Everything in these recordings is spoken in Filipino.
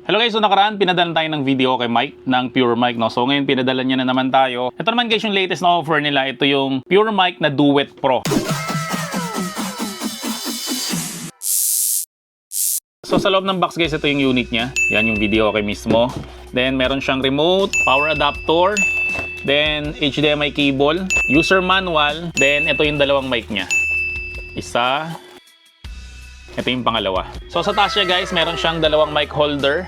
Hello guys, so nakaraan pinadala tayo ng video kay Mike ng Pure Mic, no? So ngayon pinadala niya na naman tayo. Ito naman guys yung latest na offer nila. Ito yung Pure Mic na Duet Pro. So sa loob ng box guys, ito yung unit niya. Yan yung video okay mismo. Then meron siyang remote, power adapter, then HDMI cable, user manual, then ito yung dalawang mic niya. Isa, ito yung pangalawa. So sa taas niya guys, meron siyang dalawang mic holder.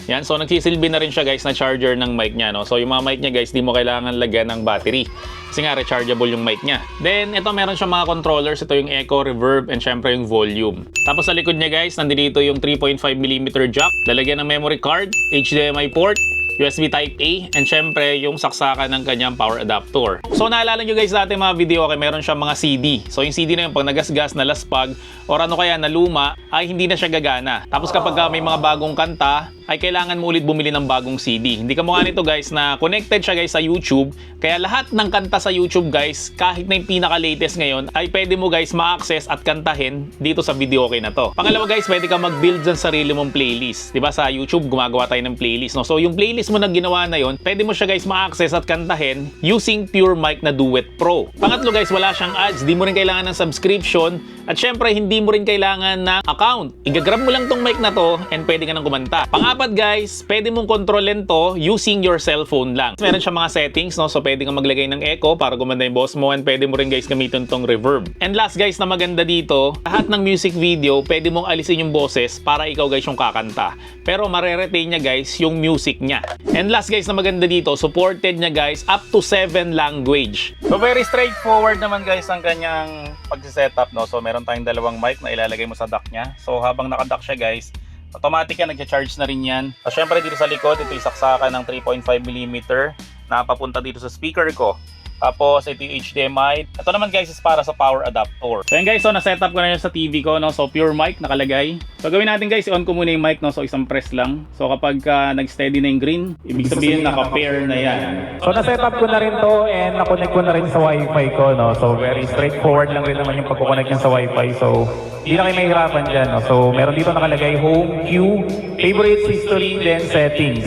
Yan, so nagsisilbi na rin siya guys na charger ng mic niya, no? So yung mga mic niya guys, di mo kailangan lagyan ng battery. Kasi nga rechargeable yung mic niya. Then ito meron siyang mga controllers, ito yung echo, reverb, and syempre yung volume. Tapos sa likod niya guys, nandito yung 3.5mm jack, lalagyan ng memory card, HDMI port, USB Type-A, and syempre yung saksakan ng kanyang power adapter. So naalala nyo guys dati mga video okay, meron siyang mga CD. So yung CD na yun, pag nagasgas, nalaspag, or ano kaya naluma, ay hindi na siya gagana. Tapos kapag may mga bagong kanta, ay kailangan mo ulit bumili ng bagong CD. Hindi ka mukha nito guys na connected siya guys sa YouTube. Kaya lahat ng kanta sa YouTube guys, kahit na yung pinaka-latest ngayon, ay pwede mo guys ma-access at kantahin dito sa video okay na to. Pangalawa guys, pwede ka mag-build dyan sarili mong playlist. Diba sa YouTube, gumagawa tayo ng playlist, no? So yung playlist mo na ginawa na yon, pwede mo siya guys ma-access at kantahin using Pure Mic na Duet Pro. Pangatlo guys, wala siyang ads, di mo rin kailangan ng subscription, at syempre hindi mo rin kailangan ng account. Igagrab mo lang tong mic na to and pwede ka nang kumanta. Pangapat guys, pwede mong kontrolin to using your cellphone lang. Meron siyang mga settings, no? So pwede kang maglagay ng echo para gumanda yung boss mo, and pwede mo rin guys gamitin tong reverb. And last guys na maganda dito, lahat ng music video pwede mong alisin yung boses para ikaw guys yung kakanta. Pero mare-retain niya guys yung music niya. And last guys na maganda dito, supported niya guys up to 7 language. So very straightforward naman guys ang kanyang pag-setup, no? So meron tayong dalawang mic na ilalagay mo sa dock niya. So habang naka-dock siya guys, automatic yan, nag-charge na rin yan. So syempre dito sa likod, ito yung saksakan ng 3.5mm na papunta dito sa speaker ko. Tapos ito yung HDMI. Ito naman guys is para sa power adapter. So yan guys, so na-setup ko na yun sa TV ko, no? So Pure Mic nakalagay. So gawin natin guys, i-on ko muna yung mic, no? So isang press lang. So kapag nag-steady na yung green, ibig sabihin naka-pair na yan. So na-setup ko na rin to and na-connect ko na rin sa Wi-Fi ko, no? So very straightforward lang rin naman yung pagkoconnect niya sa Wi-Fi. So hindi na kayo mahihirapan dyan, no? So meron dito nakalagay home, queue, favorites, history, then settings.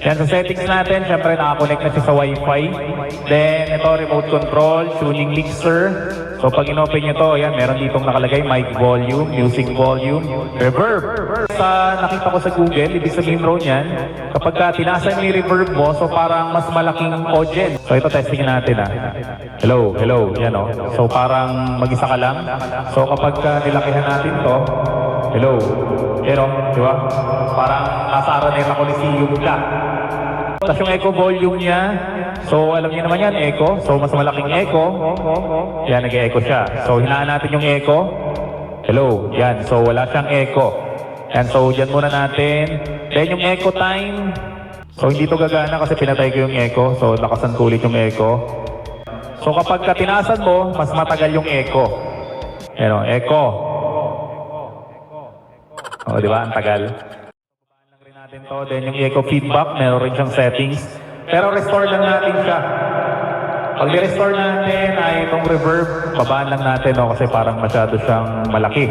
Yan sa settings natin, syempre nakakonect na siya sa Wi-Fi. Then ito remote control, tuning mixer. So pag in-open nyo to, yan, meron ditong nakalagay mic volume, music volume, reverb. Sa nakita ko sa Google, ibig sabihin raw niyan, kapag tinasan mo yung reverb mo, so parang mas malaking audience. So ito testing natin Hello, hello, yan o. So parang mag-isa ka lang. So kapag nilakihan natin to, hello, yan o, di ba? Parang nasa Araneta Coliseum ka. Tapos yung echo volume niya, so alam niyo naman yan, echo. So mas malaking echo. Yan, nag-echo siya. So hinaan natin yung echo. Hello, yan. So wala siyang echo. Yan, so dyan muna natin. Then yung echo time. So hindi to gagana kasi pinatay ko yung echo. So lakasan ko ulit yung echo. So kapag tinaasan mo, mas matagal yung echo. Yan o, echo. O, di ba? Ang tagal. To, then yung echo feedback, meron rin siyang settings. Pero restore lang natin siya. Pag i-restore natin ay itong reverb, babaan lang natin, no? Kasi parang masyado siyang malaki.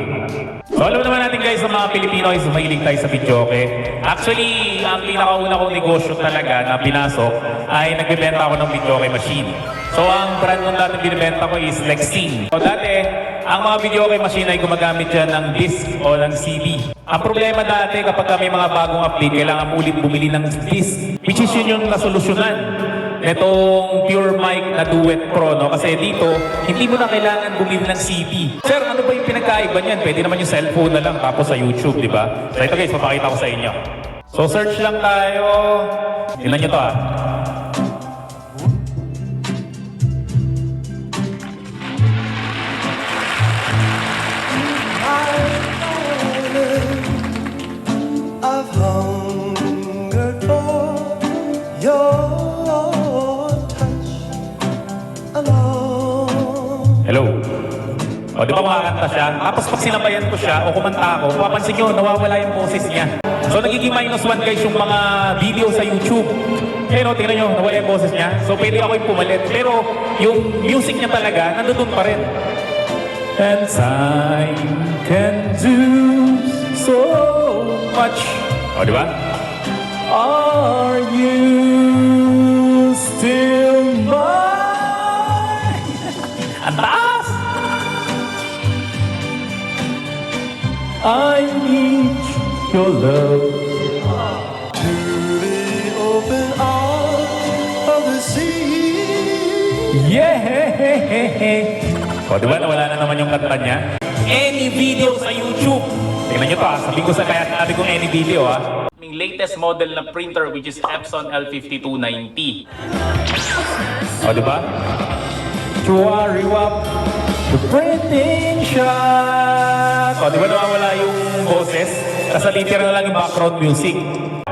So alam naman natin guys, sa mga Pilipino is mahilig tayo sa video, okay? Actually, ang pinakauna kong negosyo talaga na pinasok ay nagbibenta ako ng video okay machine. So ang brand nung dati binibenta ko is Lexine. So dati, ang mga video okay machine ay gumagamit yan ng disc o ng CD. Ang problema dati kapag may mga bagong update, kailangan mo ulit bumili ng disc, which is yun yung nasolusyonan netong Pure Mic na Duet Pro, no? Kasi dito, hindi mo na kailangan bumili ng CD. Sir, ano ba yung pinagkaiba niyan? Pwede naman yung cellphone na lang tapos sa YouTube, di ba? So ito guys, papakita ko sa inyo. So search lang tayo. Tingnan nyo to I've hungered for your touch alone. Hello. O, di ba kumakanta siya? Tapos pag sinabayan ko siya o kumanta ako, papansin nyo, nawawala yung boses niya. So nagiging -1 guys yung mga video sa YouTube. Pero tingnan nyo, nawala yung boses niya. So pwede ako yung pumalit. Pero yung music niya talaga, nandun pa rin. And time can do so much O, di ba? Are you still mine? Ang taas! I need your love. To the open arms of the sea. Yeah! O, di ba? Nawala na naman yung kanta niya. Any video sa YouTube. Tingnan nyo to ha. Sabihin ko sa kaya natin kung any video ha. Yung latest model na printer which is Epson L5290. O, di ba? Chuariwap, the printing shot. O, di ba nawawala yung boses? Kasalitira na lang yung background music.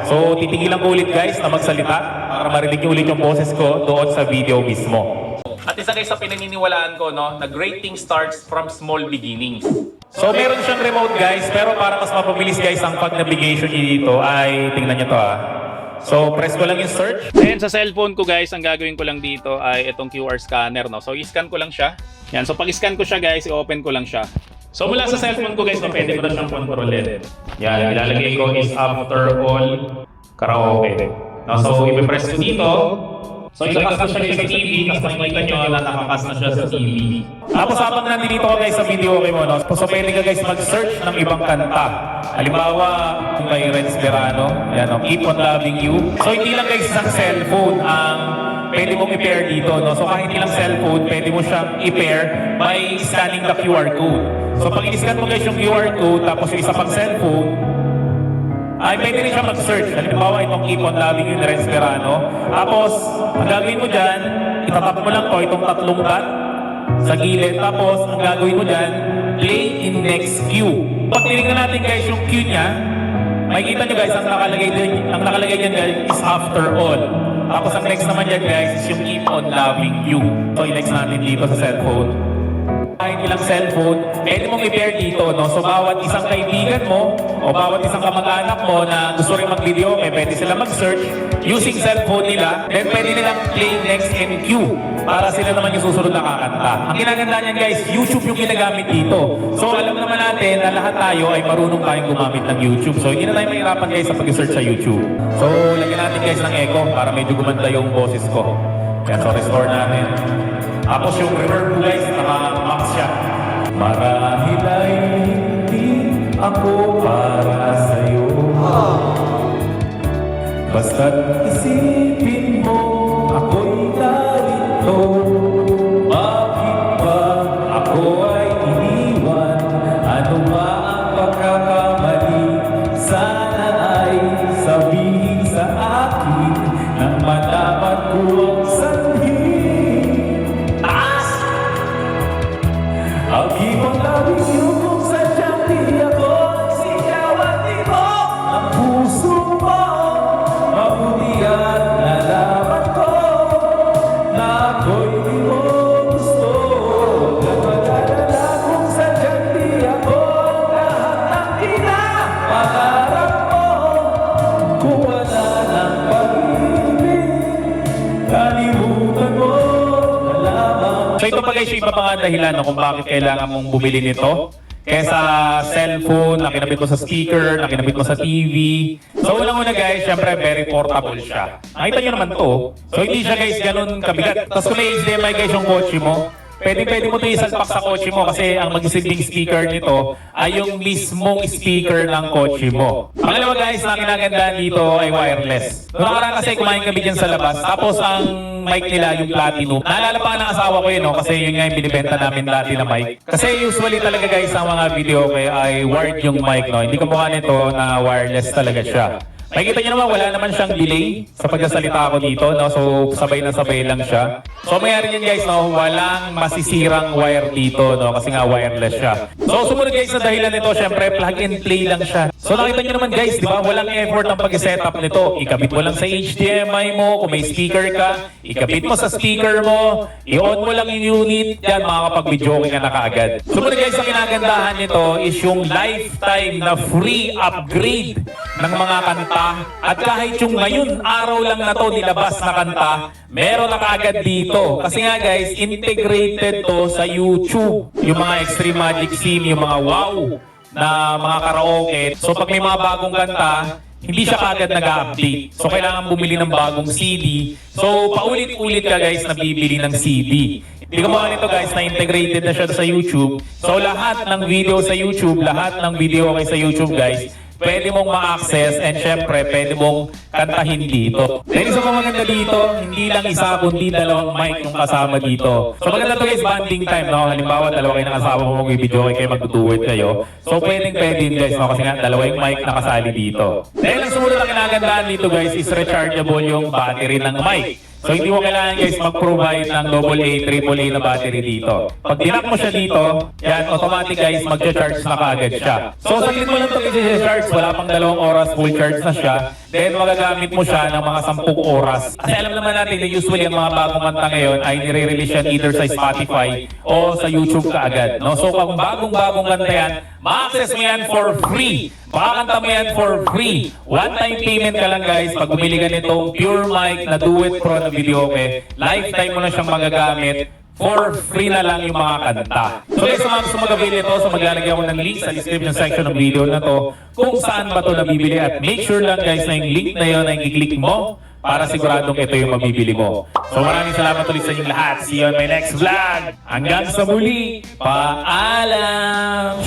So, titigilan ko ulit guys na magsalita para marinig nyo ulit yung boses ko doon sa video mismo. At isa guys sa pinaniniwalaan ko, no, na great thing starts from small beginnings. So, meron siyang remote guys, pero para mas mapabilis guys ang pag-navigation niyo dito ay, tingnan nyo to ha. So, press ko lang yung search. And sa cellphone ko guys, ang gagawin ko lang dito ay itong QR scanner, no? So, i-scan ko lang siya. Yan, so pag-scan ko siya guys, i-open ko lang siya. So, mula sa cellphone ko guys, pwede ko na siyang kontrolin. Yan, ilalagay ko is after all karaoke. No, so, i-press ko dito. So, itakas na siya sa TV, tapos makikita nyo na nakakas na siya sa TV. Tapos habang nandito ka guys sa video okay mo, no? So pwede ka guys mag-search ng ibang kanta. Halimbawa, kay Renz Verano, yan, no? Keep on Loving You. So hindi lang guys isang cellphone ang pwede mong i-pair dito, no? So kahit ilang cellphone, pwede mo siyang i-pair by scanning the QR code. So pag i-scan mo guys yung QR code, tapos yung isa pang cellphone, ay pwede rin siya mag-search. Halimbawa, itong Keep on Loving You ni Renz Verano. Tapos, ang gagawin mo dyan, itatap mo lang to, itong tatlong dot sa gilid. Tapos, ang gagawin mo dyan, play in next queue. Pag tinignan natin guys yung queue niya, makikita nyo guys, ang nakalagay dyan guys is after all. Tapos, ang next naman dyan guys is yung Keep on Loving You. So, i-next natin dito sa cellphone. Kahit ilang cellphone, pwede mong i-pair dito, no? So, bawat isang kaibigan mo o bawat isang kamag-anak mo na gusto rin mag-video, pwede sila mag-search using cellphone nila, then pwede nilang play next and queue para sila naman yung susunod na kakanta. Ang ginaganda niyan guys, YouTube yung ginagamit dito. So, alam naman natin na lahat tayo ay marunong tayong gumamit ng YouTube. So, hindi na tayo mahirapan guys sa pag-search sa YouTube. So, lagyan natin guys ng echo para medyo gumanda yung boses ko. Yan, so restore natin. Tapos yung reverb guys, naka-max siya. Marahil ay hindi ako para sa'yo. Basta't isipin mo, ako'y narito. Bakit ba ako ay iniwan? Ano ba ang pagkakamali? Sana ay sabihin sa akin nang malaman ko ang sanhi. I'll keep on loving you kung sadyang di ako sigawan dito ang puso mo. Mabuti at nalaman ko na ako'y di mo gusto. Nagpag-alala kung sadyang di ako lahat ng pinapangarap mo. Kung wala ng pag-ibig, kalimutan mo na lamang. So ito pa guys yung iba pang dahilan no, kung bakit kailangan mong bumili nito. Kesa cellphone, nakinabit mo sa speaker, nakinabit mo sa TV. So unang-una guys, syempre very portable siya. Nakita nyo naman to. So hindi siya guys ganun kabigat. Tapos kung may HDMI guys yung kotse mo, pwede mo ito isalpak sa kotse mo kasi ang magsisilbing speaker nito ay yung mismong speaker ng kotse mo. Pangalawa guys, na kinagandaan dito ay wireless. Noong nakaraan kasi kumain kami dyan sa labas. Tapos ang mic nila, yung Platinum. Naalala pa nga ng asawa ko yun, no? Kasi yun nga yung binibenta namin dati na mic. Kasi usually talaga guys, ang mga video ay wired yung mic, no? Hindi ko mukha nito na wireless talaga siya. Makikita nyo naman, wala naman siyang delay sa pagkasalita ko dito, no? So, sabay na sabay lang siya. So, mayroon yun guys, no? Walang masisirang wire dito, no? Kasi nga wireless siya. So, sumunod guys na dahilan nito, syempre, plug and play lang siya. So, nakita nyo naman guys, di ba? Walang effort ang pag-setup nito. Ikabit mo lang sa HDMI mo, kung may speaker ka, ikabit mo sa speaker mo, i-on mo lang yung unit, yan, makakapag-video ka na kaagad. Sumunod guys, ang kinagandahan nito is yung lifetime na free upgrade ng mga kanta. At kahit yung ngayon, araw lang na to nilabas na kanta, meron na kaagad dito. Kasi nga guys, integrated to sa YouTube. Yung mga Extreme Magic Sim, yung mga wow na mga karaoke. So pag may mga bagong kanta, hindi siya kagad nag-update. So kailangan bumili ng bagong CD. So paulit-ulit ka guys na bibili ng CD. Hindi ko mga nito guys na integrated na siya sa YouTube. So lahat ng video sa YouTube, lahat ng video okay sa YouTube guys, pwede mong ma-access and syempre pwede mong kantahin dito. Then isa pa maganda dito, hindi lang isa kundi dalawang mic yung kasama dito. So maganda to guys, banding time, no? Halimbawa dalawa kayo nakasama mo mag-video kayo magtutuwid kayo. So pwede yun guys, no? Kasi nga dalawa yung mic nakasali dito. Then ang sumunod na kinagandaan dito guys is rechargeable yung battery ng mic. So hindi mo kailangan guys mag-provide ng AA, AAA na battery dito. Pag dinak mo siya dito, yan, automatic guys, mag-charge na kaagad siya. So saglit mo lang ito i-charge, wala pang 2 oras, full charge na siya. Then magagamit mo siya ng mga 10 oras. Kasi alam naman natin na usually ang mga bagong kanta ngayon ay nire-release yan either sa Spotify o sa YouTube kaagad. No? So kung bagong-bagong kanta yan, ma-access mo yan for free. Makakanta mo yan for free. One-time payment ka lang guys. Pag bumili ka nitong Pure Mic na Duet Pro na video okay, lifetime mo na siyang magagamit. For free na lang yung mga kanta. So guys, sa mga gusto mag-avail ito, so maglalagay ako ng link sa description section ng video na to kung saan ba ito nabibili at make sure lang guys na yung link na yun ay i-click mo para siguradong ito yung mabibili mo. So maraming salamat ulit sa inyong lahat. See you on my next vlog. Hanggang sa muli. Paalam!